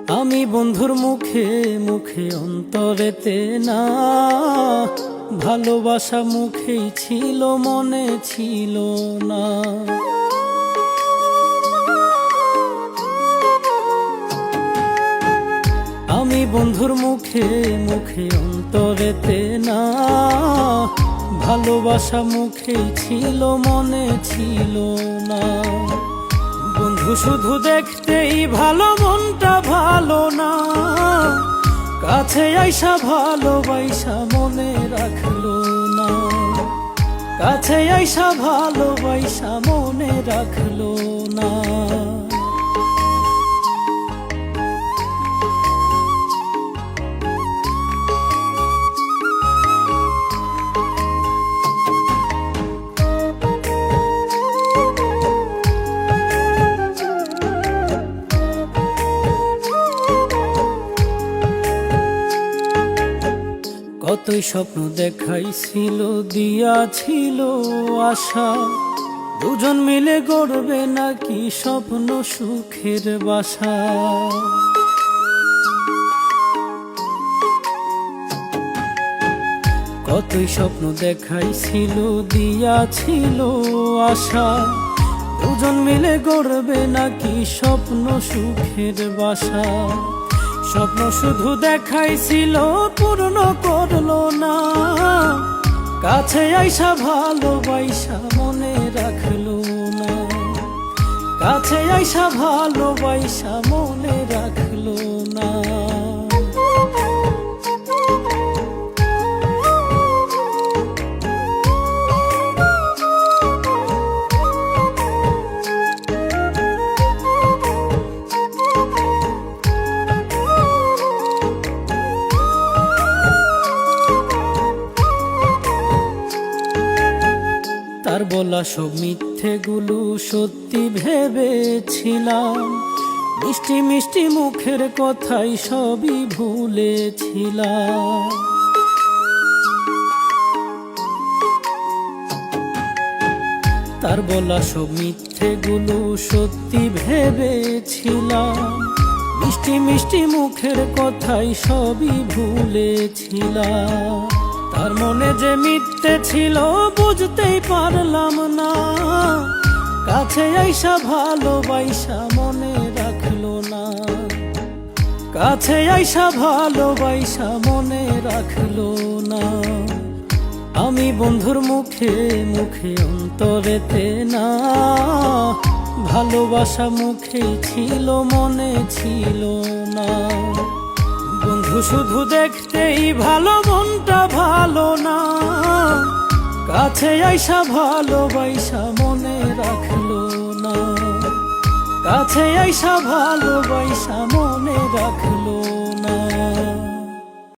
আমি বন্ধুর মুখে মুখে অন্তরেতে না, ভালোবাসা মুখেই ছিল মনে ছিল না। আমি বন্ধুর মুখে মুখে অন্তরেতে না, ভালোবাসা মুখেই ছিল মনে ছিল না। বন্ধু শুধু দেখতেই ভালো, মনটা ভালো না, কাছে আইসা ভালোবাসা মনে রাখলো না। কাছে আইসা ভালোবাসা মনে রাখলো না। কতই স্বপ্ন দেখাইছিল, দিয়াছিল আশা, দুজন মিলে গড়বে নাকি স্বপ্ন সুখের বাসা। কতই স্বপ্ন দেখাইছিল, দিয়াছিল আশা, দুজন মিলে গড়বে নাকি স্বপ্ন সুখের বাসা। স্বপ্ন শুধু দেখাইছিল, পূর্ণ করলো না, কাছে আইসা ভালোবাসা মনে রাখলো না। কাছে আইসা ভালোবাসা মনে রাখলো না। তার বলা সব মিথ্যেগুলো সত্যি ভেবেছিলাম, মিষ্টি মিষ্টি মুখের কথাই সবই ভুলেছিলাম। তার বলা সব মিথ্যেগুলো সত্যি ভেবেছিলাম, মিষ্টি মিষ্টি মুখের কথাই সবই ভুলেছিলাম। তার মনে যে মিথ্যে ছিল বুঝতেই পারলাম না, কাছে আইসা ভালোবাসা মনে রাখলো না। কাছে আইসা ভালোবাসা মনে রাখলো না। আমি বন্ধুর মুখে মুখে অন্তরেতে না, ভালোবাসা মুখেই ছিল মনে ছিল না। বন্ধু শুধু দেখতেই ভালো, মনটা ভালো না, কাছে আইসা ভালোবাসা মনে রাখলো না। কাছে আইসা ভালোবাসা মনে রাখলো না।